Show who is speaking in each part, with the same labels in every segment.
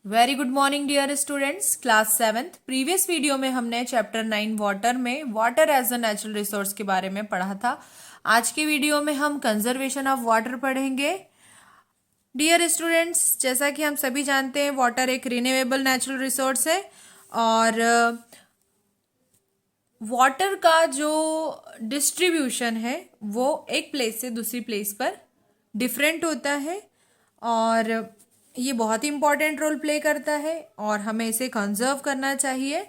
Speaker 1: Very good morning dear students, class seventh. Previous video में हमने chapter 9 water में water as a natural resource के बारे में पढ़ा था। आज के वीडियो में हम कंजर्वेशन ऑफ वाटर पढ़ेंगे। डियर स्टूडेंट्स, जैसा कि हम सभी जानते हैं वाटर एक रिन्यूएबल नेचुरल रिसोर्स है और वाटर का जो डिस्ट्रीब्यूशन है वो एक प्लेस से दूसरी प्लेस पर डिफरेंट होता है और ये बहुत ही इम्पॉर्टेंट रोल प्ले करता है और हमें इसे कंजर्व करना चाहिए।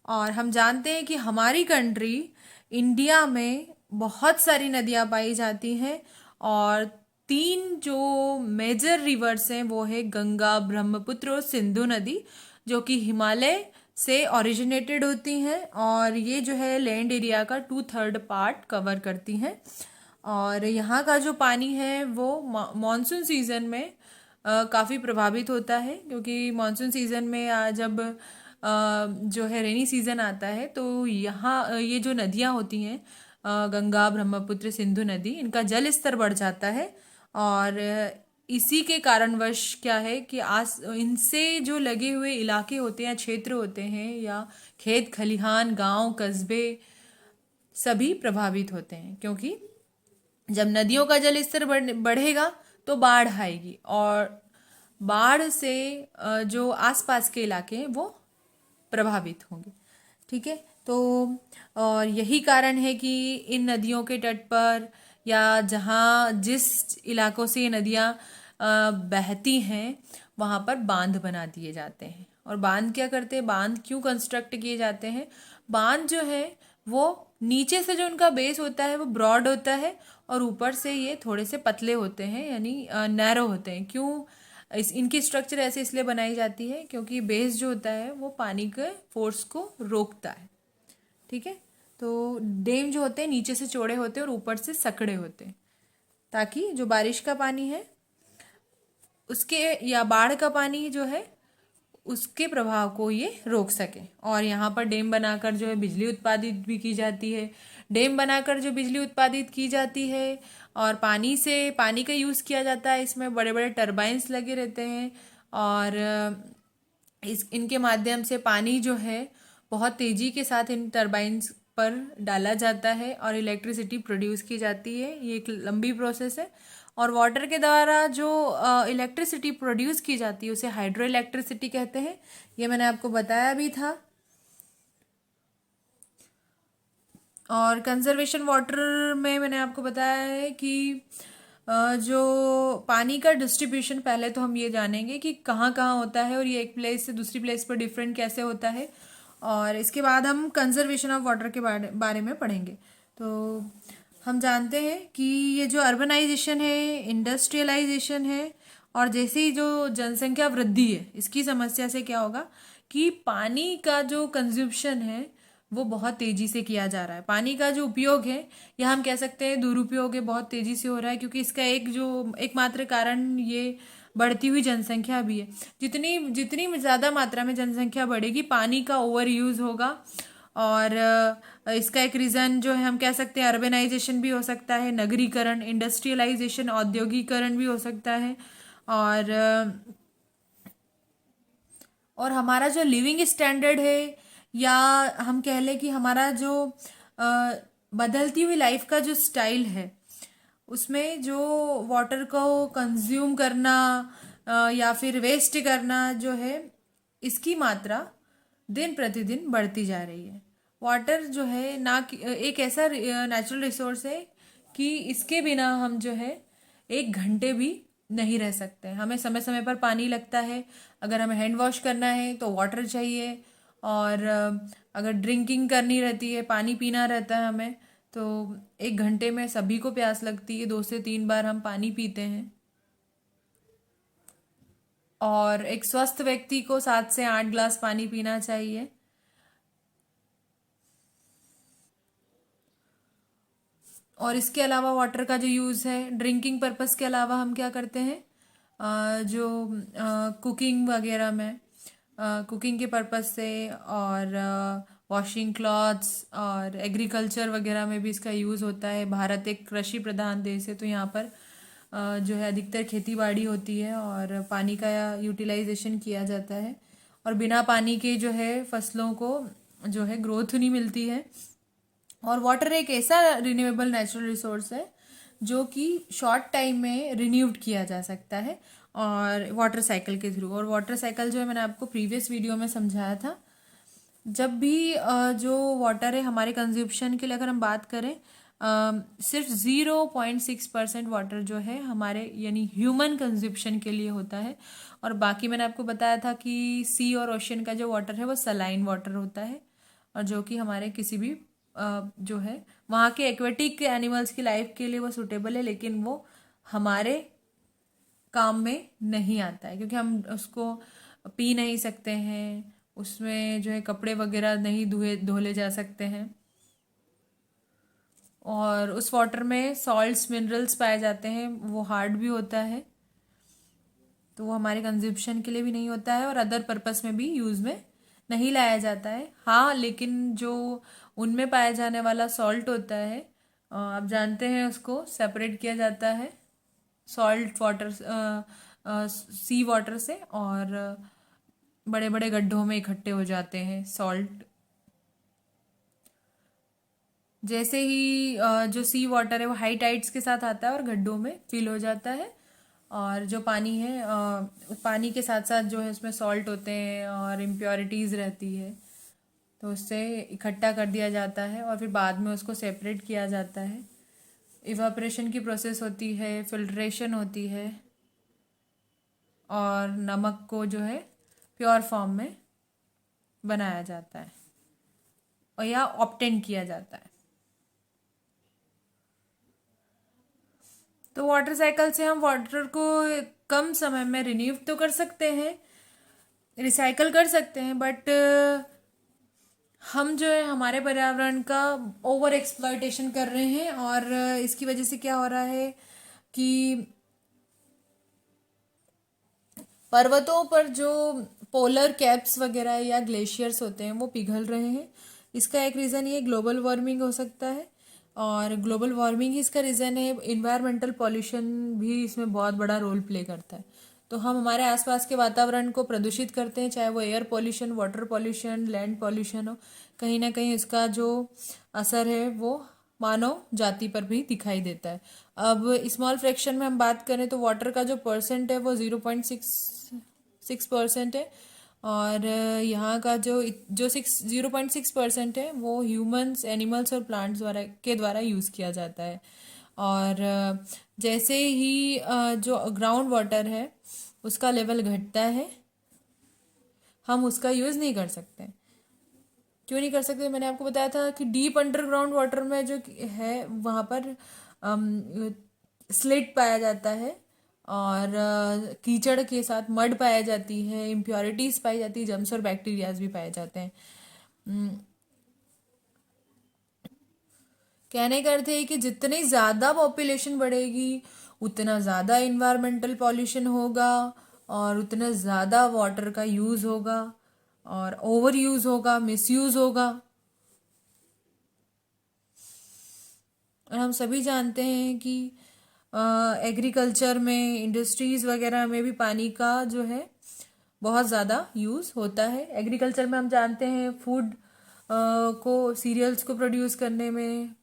Speaker 1: और हम जानते हैं कि हमारी कंट्री इंडिया में बहुत सारी नदियाँ पाई जाती हैं और तीन जो मेजर रिवर्स हैं वो है गंगा, ब्रह्मपुत्र और सिंधु नदी, जो कि हिमालय से ओरिजिनेटेड होती हैं और ये जो है लैंड एरिया का 2/3 पार्ट कवर करती हैं। और यहाँ का जो पानी है वो मॉनसून सीजन में काफ़ी प्रभावित होता है, क्योंकि मॉनसून सीजन में जब जो है रेनी सीजन आता है तो यहाँ ये जो नदियाँ होती हैं गंगा, ब्रह्मपुत्र, सिंधु नदी, इनका जल स्तर बढ़ जाता है। और इसी के कारणवश क्या है कि आस इनसे जो लगे हुए इलाके होते हैं, क्षेत्र होते हैं या खेत खलिहान, गांव, कस्बे सभी प्रभावित होते हैं, क्योंकि जब नदियों का जल स्तर बढ़ेगा तो बाढ़ आएगी और बाढ़ से जो आसपास के इलाके हैं वो प्रभावित होंगे। ठीक है, तो और यही कारण है कि इन नदियों के तट पर या जहाँ जिस इलाकों से ये नदियाँ बहती हैं वहाँ पर बांध बना दिए जाते हैं। और बांध क्या करते हैं, बांध क्यों कंस्ट्रक्ट किए जाते हैं? बांध जो है वो नीचे से जो उनका बेस होता है वो ब्रॉड होता है और ऊपर से ये थोड़े से पतले होते हैं, यानी नैरो होते हैं। क्यों इनकी स्ट्रक्चर ऐसे इसलिए बनाई जाती है क्योंकि बेस जो होता है वो पानी के फोर्स को रोकता है। ठीक है, तो डैम जो होते हैं नीचे से चौड़े होते हैं और ऊपर से सकड़े होते हैं, ताकि जो बारिश का पानी है उसके या बाढ़ का पानी जो है उसके प्रभाव को ये रोक सके। और यहाँ पर डैम बनाकर जो है बिजली उत्पादित भी की जाती है। डैम बनाकर जो बिजली उत्पादित की जाती है और पानी का यूज़ किया जाता है, इसमें बड़े बड़े टरबाइंस लगे रहते हैं और इनके माध्यम से पानी जो है बहुत तेज़ी के साथ इन टरबाइंस पर डाला जाता है और इलेक्ट्रिसिटी प्रोड्यूस की जाती है। ये एक लंबी प्रोसेस है और वाटर के द्वारा जो इलेक्ट्रिसिटी प्रोड्यूस की जाती है उसे हाइड्रो इलेक्ट्रिसिटी कहते हैं। ये मैंने आपको बताया भी था। और कंजर्वेशन वाटर में मैंने आपको बताया है कि जो पानी का डिस्ट्रीब्यूशन, पहले तो हम ये जानेंगे कि कहाँ कहाँ होता है और ये एक प्लेस से दूसरी प्लेस पर डिफरेंट कैसे होता है, और इसके बाद हम कंजर्वेशन ऑफ वाटर के बारे में पढ़ेंगे। तो हम जानते हैं कि ये जो अर्बनाइजेशन है, इंडस्ट्रियलाइजेशन है और जैसे ही जो जनसंख्या वृद्धि है, इसकी समस्या से क्या होगा कि पानी का जो कंज्यूप्शन है वो बहुत तेज़ी से किया जा रहा है। पानी का जो उपयोग है या हम कह सकते हैं दुरुपयोग है, बहुत तेज़ी से हो रहा है, क्योंकि इसका एकमात्र कारण ये बढ़ती हुई जनसंख्या भी है। जितनी जितनी ज़्यादा मात्रा में जनसंख्या बढ़ेगी पानी का ओवर यूज़ होगा और इसका एक रीज़न जो है हम कह सकते हैं अर्बनाइजेशन भी हो सकता है, नगरीकरण, इंडस्ट्रियलाइजेशन, औद्योगिकरण भी हो सकता है। और हमारा जो लिविंग स्टैंडर्ड है या हम कह लें कि हमारा जो बदलती हुई लाइफ का जो स्टाइल है उसमें जो वाटर को कंज्यूम करना या फिर वेस्ट करना जो है, इसकी मात्रा दिन प्रतिदिन बढ़ती जा रही है। वाटर जो है एक ऐसा नेचुरल रिसोर्स है कि इसके बिना हम जो है 1 घंटे भी नहीं रह सकते। हमें समय समय पर पानी लगता है। अगर हमें हैंड वॉश करना है तो वाटर चाहिए और अगर ड्रिंकिंग करनी रहती है, पानी पीना रहता है हमें, तो 1 घंटे में सभी को प्यास लगती है, 2 से 3 बार हम पानी पीते हैं। और एक स्वस्थ व्यक्ति को 7 से 8 ग्लास पानी पीना चाहिए। और इसके अलावा वाटर का जो यूज़ है ड्रिंकिंग पर्पस के अलावा हम क्या करते हैं, जो कुकिंग वगैरह में, कुकिंग के पर्पस से और वॉशिंग क्लॉथ्स और एग्रीकल्चर वगैरह में भी इसका यूज़ होता है। भारत एक कृषि प्रधान देश है तो यहाँ पर जो है अधिकतर खेती बाड़ी होती है और पानी का यूटिलाइजेशन किया जाता है, और बिना पानी के जो है फसलों को जो है ग्रोथ नहीं मिलती है। और वाटर एक ऐसा रिन्यूएबल नेचुरल रिसोर्स है जो कि शॉर्ट टाइम में रिन्यूड किया जा सकता है और वाटर साइकिल के थ्रू। और वाटर साइकिल जो है मैंने आपको प्रीवियस वीडियो में समझाया था। जब भी जो वाटर है हमारे कंज्यूप्शन के लिए अगर हम बात करें, सिर्फ 0.6% वाटर जो है हमारे यानी ह्यूमन कंज्यूप्शन के लिए होता है, और बाकी मैंने आपको बताया था कि सी और ओशन का जो वाटर है वो सलाइन वाटर होता है, और जो कि हमारे किसी भी जो है वहाँ के एक्वेटिक एनिमल्स की लाइफ के लिए वो सूटेबल है, लेकिन वो हमारे काम में नहीं आता है क्योंकि हम उसको पी नहीं सकते हैं, उसमें जो है कपड़े वगैरह नहीं धोले जा सकते हैं, और उस वाटर में सॉल्ट्स मिनरल्स पाए जाते हैं, वो हार्ड भी होता है, तो वो हमारे कंजप्शन के लिए भी नहीं होता है और अदर पर्पस में भी यूज़ में नहीं लाया जाता है। हाँ, लेकिन जो उनमें पाया जाने वाला सॉल्ट होता है, आप जानते हैं उसको सेपरेट किया जाता है सॉल्ट वाटर सी वाटर से, और बड़े बड़े गड्ढों में इकट्ठे हो जाते हैं सॉल्ट। जैसे ही जो सी वाटर है वो हाई टाइड्स के साथ आता है और गड्ढों में फिल हो जाता है, और जो पानी है पानी के साथ साथ जो है उसमें सॉल्ट होते हैं और इम्प्योरिटीज़ रहती है, तो उससे इकट्ठा कर दिया जाता है और फिर बाद में उसको सेपरेट किया जाता है। इवापोरेशन की प्रोसेस होती है, फिल्ट्रेशन होती है, और नमक को जो है प्योर फॉर्म में बनाया जाता है और या ऑब्टेन किया जाता है। तो वाटर साइकिल से हम वाटर को कम समय में रिन्यू तो कर सकते हैं, रिसाइकल कर सकते हैं, बट हम जो है हमारे पर्यावरण का ओवर एक्सप्लॉयटेशन कर रहे हैं, और इसकी वजह से क्या हो रहा है कि पर्वतों पर जो पोलर कैप्स वगैरह या ग्लेशियर्स होते हैं वो पिघल रहे हैं। इसका एक रीज़न ये ग्लोबल वार्मिंग हो सकता है, और ग्लोबल वार्मिंग ही इसका रीज़न है। इन्वायरमेंटल पॉल्यूशन भी इसमें बहुत बड़ा रोल प्ले करता है। तो हम हमारे आसपास के वातावरण को प्रदूषित करते हैं, चाहे वो air pollution, water pollution, land pollution हो, कहीं ना कहीं इसका जो असर है वो मानव जाति पर भी दिखाई देता है। अब स्मॉल फ्रैक्शन में हम बात करें तो वाटर का जो परसेंट है वो 0.6% है, और यहाँ का जो 0.6% है वो ह्यूमंस, एनिमल्स और प्लांट्स द्वारा यूज़ किया जाता है। और जैसे ही जो ग्राउंड वाटर है उसका लेवल घटता है, हम उसका यूज़ नहीं कर सकते। क्यों नहीं कर सकते? मैंने आपको बताया था कि डीप अंडरग्राउंड वाटर में जो है वहाँ पर स्लिट पाया जाता है, और कीचड़ के साथ मड पाई जाती है, इम्प्योरिटीज पाई जाती है, जम्स और बैक्टीरियाज भी पाए जाते हैं। कहने का अर्थ है कि जितनी ज़्यादा पॉपुलेशन बढ़ेगी उतना ज़्यादा इन्वायरमेंटल पॉल्यूशन होगा, और उतना ज़्यादा वाटर का यूज़ होगा, और ओवर यूज़ होगा, मिसयूज़ होगा। और हम सभी जानते हैं कि एग्रीकल्चर में, इंडस्ट्रीज़ वगैरह में भी पानी का जो है बहुत ज़्यादा यूज़ होता है। एग्रीकल्चर में हम जानते हैं फूड को, सीरियल्स को प्रोड्यूस करने में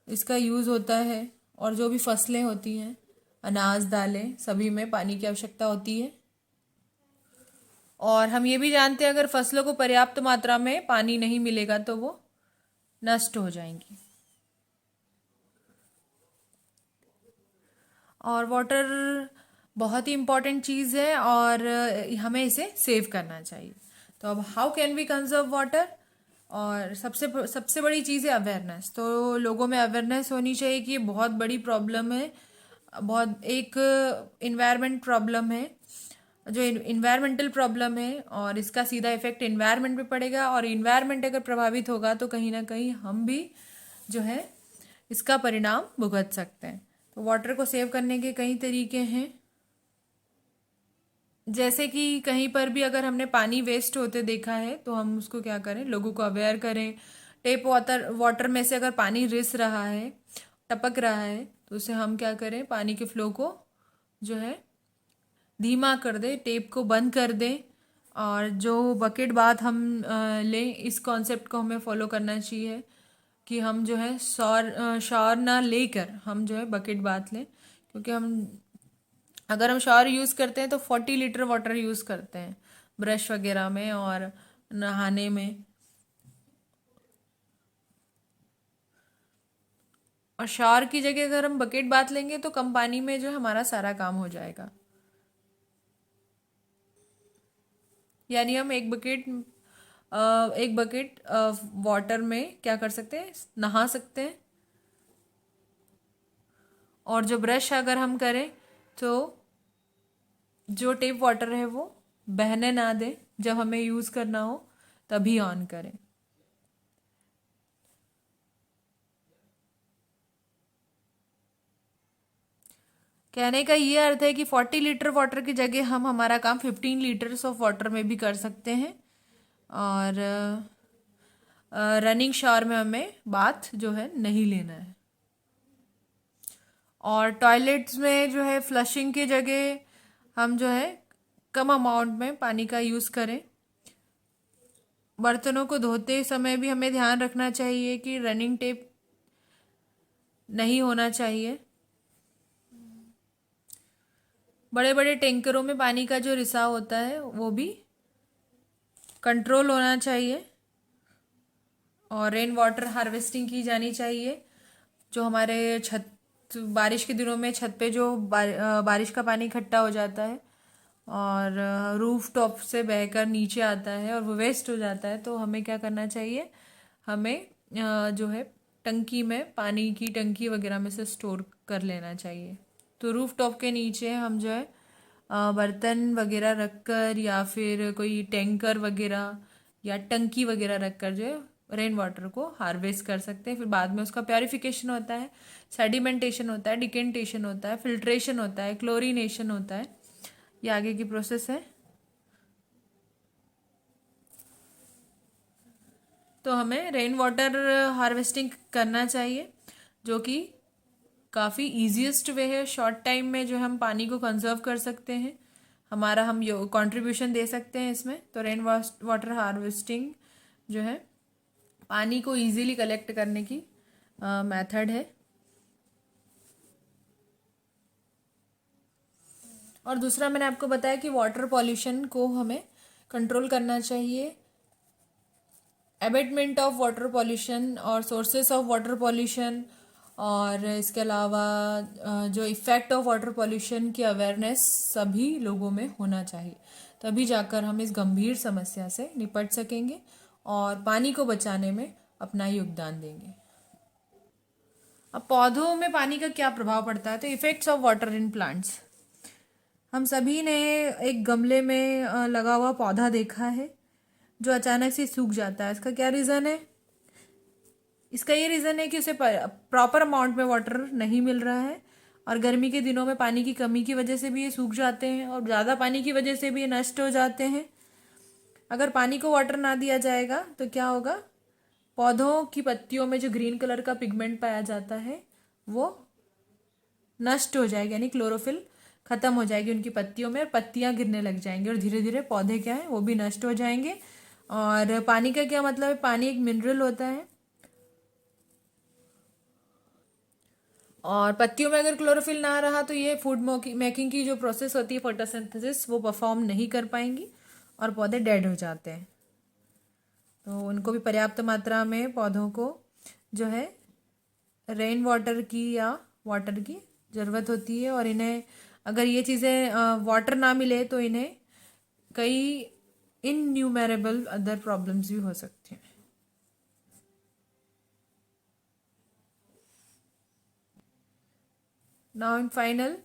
Speaker 1: इसका यूज़ होता है, और जो भी फसलें होती हैं, अनाज, दालें, सभी में पानी की आवश्यकता होती है। और हम ये भी जानते हैं अगर फसलों को पर्याप्त मात्रा में पानी नहीं मिलेगा तो वो नष्ट हो जाएंगी। और वाटर बहुत ही इम्पॉर्टेंट चीज़ है और हमें इसे सेव करना चाहिए। तो अब how can we conserve water? और सबसे सबसे बड़ी चीज़ है अवेयरनेस। तो लोगों में अवेयरनेस होनी चाहिए कि ये बहुत बड़ी प्रॉब्लम है, बहुत एक इन्वायरमेंट प्रॉब्लम है, जो इन्वायरमेंटल प्रॉब्लम है, और इसका सीधा इफेक्ट इन्वायरमेंट पे पड़ेगा, और इन्वायरमेंट अगर प्रभावित होगा तो कहीं ना कहीं हम भी जो है इसका परिणाम भुगत सकते हैं। तो वाटर को सेव करने के कई तरीके हैं, जैसे कि कहीं पर भी अगर हमने पानी वेस्ट होते देखा है तो हम उसको क्या करें, लोगों को अवेयर करें। टेप वाटर में से अगर पानी रिस रहा है, टपक रहा है, तो उसे हम क्या करें, पानी के फ्लो को जो है धीमा कर दें, टेप को बंद कर दें। और जो बकेट बाथ हम लें, इस कॉन्सेप्ट को हमें फॉलो करना चाहिए कि हम जो है शावर ना लेकर हम जो है बकेट बाथ लें, क्योंकि हम अगर हम शावर यूज़ करते हैं तो 40 लीटर वाटर यूज़ करते हैं ब्रश वगैरह में और नहाने में। और शावर की जगह अगर हम बकेट बाथ लेंगे तो कम पानी में जो है हमारा सारा काम हो जाएगा। यानी हम एक बकेट वाटर में क्या कर सकते हैं, नहा सकते हैं। और जो ब्रश अगर हम करें तो जो टेप वाटर है वो बहने ना दें, जब हमें यूज़ करना हो तभी ऑन करें। कहने का ये अर्थ है कि 40 लीटर वाटर की जगह हम हमारा काम 15 लीटर्स ऑफ वाटर में भी कर सकते हैं। और रनिंग शावर में हमें बाथ जो है नहीं लेना है। और टॉयलेट्स में जो है फ्लशिंग की जगह हम जो है कम अमाउंट में पानी का यूज़ करें। बर्तनों को धोते समय भी हमें ध्यान रखना चाहिए कि रनिंग टेप नहीं होना चाहिए। बड़े बड़े टैंकरों में पानी का जो रिसाव होता है वो भी कंट्रोल होना चाहिए। और रेन वाटर हार्वेस्टिंग की जानी चाहिए। जो हमारे बारिश के दिनों में छत पे जो बारिश का पानी इकट्ठा हो जाता है और रूफ टॉप से बहकर नीचे आता है और वो वेस्ट हो जाता है, तो हमें क्या करना चाहिए, हमें जो है टंकी में, पानी की टंकी वगैरह में से स्टोर कर लेना चाहिए। तो रूफ टॉप के नीचे हम जो है बर्तन वगैरह रखकर या फिर कोई टैंकर वगैरह या टंकी वगैरह रखकर जो है रेन वाटर को हार्वेस्ट कर सकते हैं। फिर बाद में उसका प्योरिफिकेशन होता है, सेडिमेंटेशन होता है, डिकेंटेशन होता है, फिल्ट्रेशन होता है, क्लोरीनेशन होता है। ये आगे की प्रोसेस है। तो हमें रेन वाटर हार्वेस्टिंग करना चाहिए, जो कि काफ़ी ईजीएस्ट वे है। शॉर्ट टाइम में जो हम पानी को कंजर्व कर सकते हैं, हमारा हम कंट्रीब्यूशन दे सकते हैं इसमें। तो रेन वाटर हार्वेस्टिंग जो है पानी को इजीली कलेक्ट करने की मेथड है। और दूसरा मैंने आपको बताया कि वाटर पॉल्यूशन को हमें कंट्रोल करना चाहिए। एबेटमेंट ऑफ वाटर पॉल्यूशन और सोर्सेस ऑफ वाटर पॉल्यूशन, और इसके अलावा जो इफ़ेक्ट ऑफ वाटर पॉल्यूशन की अवेयरनेस सभी लोगों में होना चाहिए, तभी जाकर हम इस गंभीर समस्या से निपट सकेंगे और पानी को बचाने में अपना योगदान देंगे। अब पौधों में पानी का क्या प्रभाव पड़ता है, तो effects of water in plants. हम सभी ने एक गमले में लगा हुआ पौधा देखा है जो अचानक से सूख जाता है। इसका क्या रीज़न है? इसका ये रीज़न है कि उसे प्रॉपर अमाउंट में वाटर नहीं मिल रहा है, और गर्मी के दिनों में पानी की कमी की वजह से भी ये सूख जाते हैं और ज़्यादा पानी की वजह से भी ये नष्ट हो जाते हैं। अगर पानी को वाटर ना दिया जाएगा तो क्या होगा, पौधों की पत्तियों में जो ग्रीन कलर का पिगमेंट पाया जाता है वो नष्ट हो जाएगा, यानी क्लोरोफिल खत्म हो जाएगी उनकी पत्तियों में और पत्तियां गिरने लग जाएंगी और धीरे धीरे पौधे क्या है वो भी नष्ट हो जाएंगे। और पानी का क्या मतलब है, पानी एक मिनरल होता है और पत्तियों में अगर क्लोरोफिल ना रहा तो ये फूड मेकिंग की जो प्रोसेस होती है, फोटोसिंथेसिस, वो परफॉर्म नहीं कर पाएंगी और पौधे डेड हो जाते हैं। तो उनको भी पर्याप्त मात्रा में पौधों को जो है रेन वाटर की या वाटर की ज़रूरत होती है। और इन्हें अगर ये चीज़ें वाटर ना मिले तो इन्हें कई इनन्यूमेरेबल अदर प्रॉब्लम्स भी हो सकती हैं। Now in final,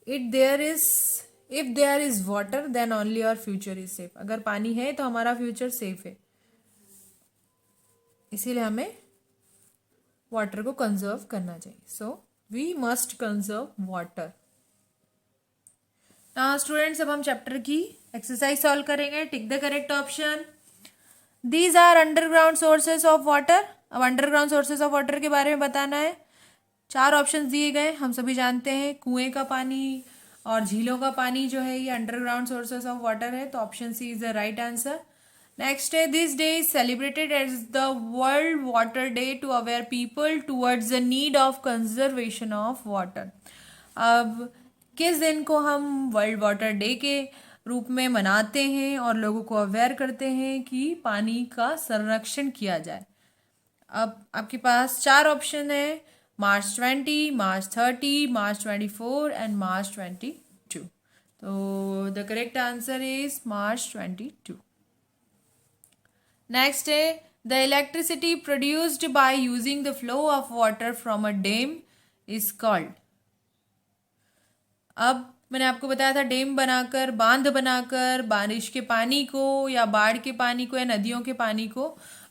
Speaker 1: if there is water, then only our future is safe. अगर पानी है तो हमारा फ्यूचर सेफ है, इसीलिए हमें वाटर को कंजर्व करना चाहिए। So we must conserve water. Students, अब हम चैप्टर की एक्सरसाइज सॉल्व करेंगे। Tick the correct option. These are underground sources of water. अब अंडरग्राउंड सोर्सेज ऑफ वाटर के बारे में बताना है। 4 ऑप्शंस दिए गए, हम सभी जानते हैं कुएं का पानी और झीलों का पानी जो है ये अंडरग्राउंड सोर्सेस ऑफ वाटर है, तो option C is the right answer. Next है, this day is celebrated as the world water day to aware people towards the need of conservation of water. अब किस दिन को हम वर्ल्ड वाटर डे के रूप में मनाते हैं और लोगों को अवेयर करते हैं कि पानी का संरक्षण किया जाए। अब आपके पास 4 ऑप्शन है, मार्च 20, मार्च 30, मार्च 24 एंड मार्च 22। तो the correct answer is March 22। Next है, the electricity produced by using the flow of water from a dam is called. अब मैंने आपको बताया था डैम बनाकर, बांध बनाकर बारिश के पानी को या बाढ़ के पानी को या नदियों के पानी को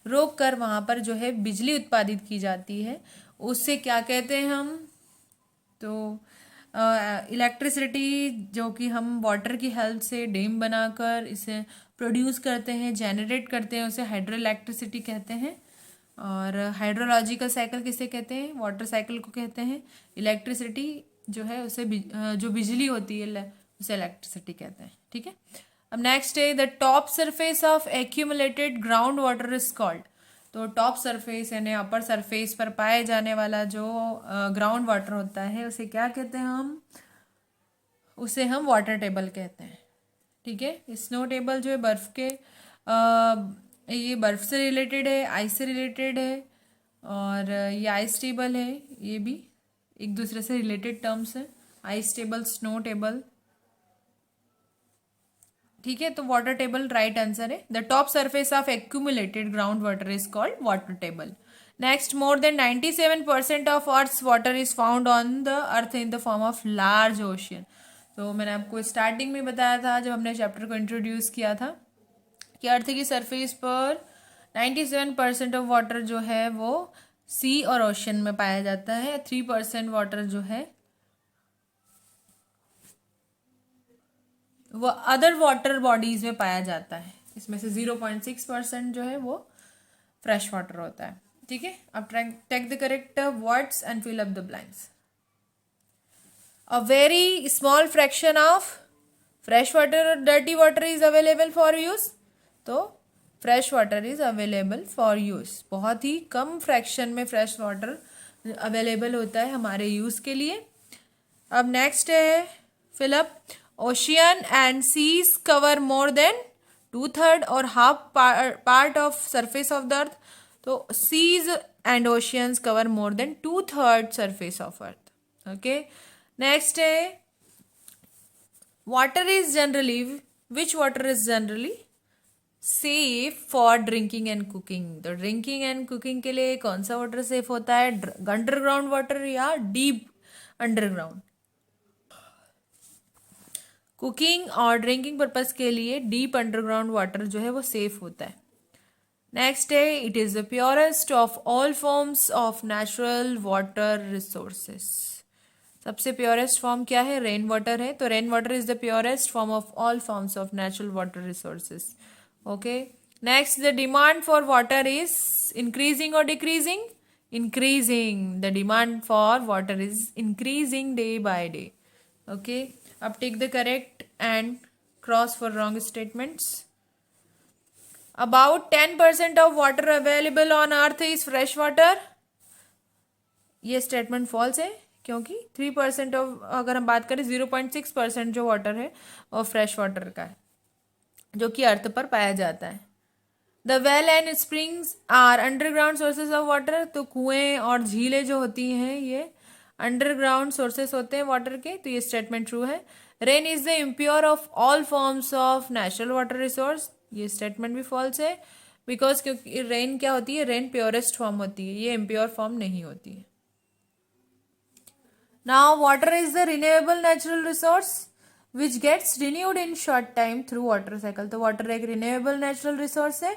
Speaker 1: रोक कर वहाँ पर जो है बिजली उत्पादित की जाती है, उससे क्या कहते हैं हम। तो इलेक्ट्रिसिटी जो कि हम वाटर की हेल्प से डैम बनाकर इसे प्रोड्यूस करते हैं, जनरेट करते हैं, उसे हाइड्रो इलेक्ट्रिसिटी कहते हैं। और हाइड्रोलॉजिकल साइकिल किसे कहते हैं, वाटर साइकिल को कहते हैं। इलेक्ट्रिसिटी जो है उसे जो बिजली होती है उसे इलेक्ट्रिसिटी कहते हैं, ठीक है। अब नेक्स्ट है, the top surface of accumulated ground water is called. तो टॉप सरफेस यानी अपर सरफेस पर पाए जाने वाला जो ग्राउंड वाटर होता है उसे क्या कहते हैं हम, उसे हम वाटर टेबल कहते हैं, ठीक है। स्नो टेबल जो है बर्फ़ के ये बर्फ़ से रिलेटेड है, आइस से रिलेटेड है, और ये आइस टेबल है, ये भी एक दूसरे से रिलेटेड टर्म्स है, आइस टेबल, स्नो टेबल, ठीक है। तो वाटर टेबल राइट आंसर है। The top surface of accumulated ground water is called water table. Next, more than 97% of earth's water is found on the earth in the form of large ocean. तो मैंने आपको starting में बताया था जब हमने chapter को इंट्रोड्यूस किया था कि अर्थ की सरफेस पर 97% ऑफ वाटर जो है वो सी और ओशन में पाया जाता है, 3% वाटर जो है वो अदर वाटर बॉडीज में पाया जाता है। इसमें से 0.6% जो है वो फ्रेश वाटर होता है, ठीक है। अब take the correct words and fill up the blanks. A very small fraction of fresh water और dirty water is available for use. तो fresh water is available for use, बहुत ही कम फ्रैक्शन में फ्रेश वाटर अवेलेबल होता है हमारे use के लिए। अब नेक्स्ट है fill up, ocean and seas cover more than 2/3 और half part of surface of the earth. तो seas and oceans cover more than 2/3 surface of earth, okay. Next है, water is generally, which water is generally safe for drinking and cooking. तो drinking and cooking के लिए कौन सा water safe होता है, underground water या डीप अंडरग्राउंड। कुकिंग और ड्रिंकिंग पर्पस के लिए डीप अंडरग्राउंड वाटर जो है वो सेफ होता है। नेक्स्ट है, it is the purest of all forms of natural water resources. सबसे प्योरेस्ट फॉर्म क्या है, रेन वाटर है। तो rain water is the purest form of all forms of natural water resources, okay. Next, the demand for water is increasing और decreasing, increasing. The demand for water is increasing day by day, okay. अब take the correct and cross for wrong statements. About 10% of water available on earth is fresh water. ये statement false है क्योंकि 3% of, अगर हम बात करें 0.6% जो water है वो फ्रेश वाटर का है जो कि अर्थ पर पाया जाता है। The well and springs are underground sources of water. तो कुएं और झीलें जो होती हैं ये अंडरग्राउंड सोर्सेस होते हैं वाटर के, तो ये स्टेटमेंट ट्रू है। Rain is the impure of all forms of natural water resource. ये स्टेटमेंट भी फॉल्स है बिकॉज क्योंकि रेन क्या होती है, रेन प्योरेस्ट फॉर्म होती है, ये इम्प्योर फॉर्म नहीं होती है। Now water is the renewable natural resource which gets renewed in short time through water cycle. तो वाटर एक रिन्यूएबल नेचुरल रिसोर्स है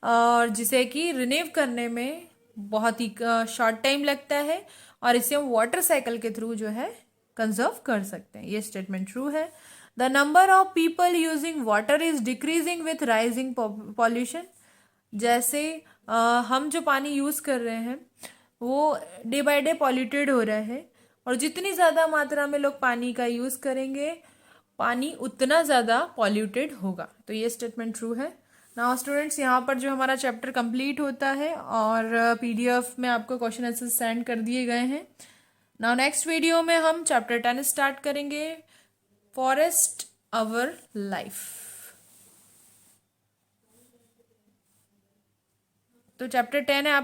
Speaker 1: और जिसे कि रिन्यू करने में बहुत ही शॉर्ट टाइम लगता है और इसे हम वाटर साइकिल के थ्रू जो है कंजर्व कर सकते हैं। ये स्टेटमेंट ट्रू है। The number of people using water is decreasing with rising pollution. जैसे हम जो पानी यूज कर रहे हैं वो डे बाय डे पॉल्यूटेड हो रहा है, और जितनी ज़्यादा मात्रा में लोग पानी का यूज़ करेंगे, पानी उतना ज़्यादा पॉल्यूटेड होगा। तो ये स्टेटमेंट ट्रू है। नाउ स्टूडेंट्स, यहाँ पर जो हमारा चैप्टर कंप्लीट होता है, और पीडीएफ में आपको क्वेश्चन आंसर सेंड कर दिए गए हैं। नाउ नेक्स्ट वीडियो में हम चैप्टर 10 स्टार्ट करेंगे, फॉरेस्ट आवर लाइफ। तो चैप्टर 10 है।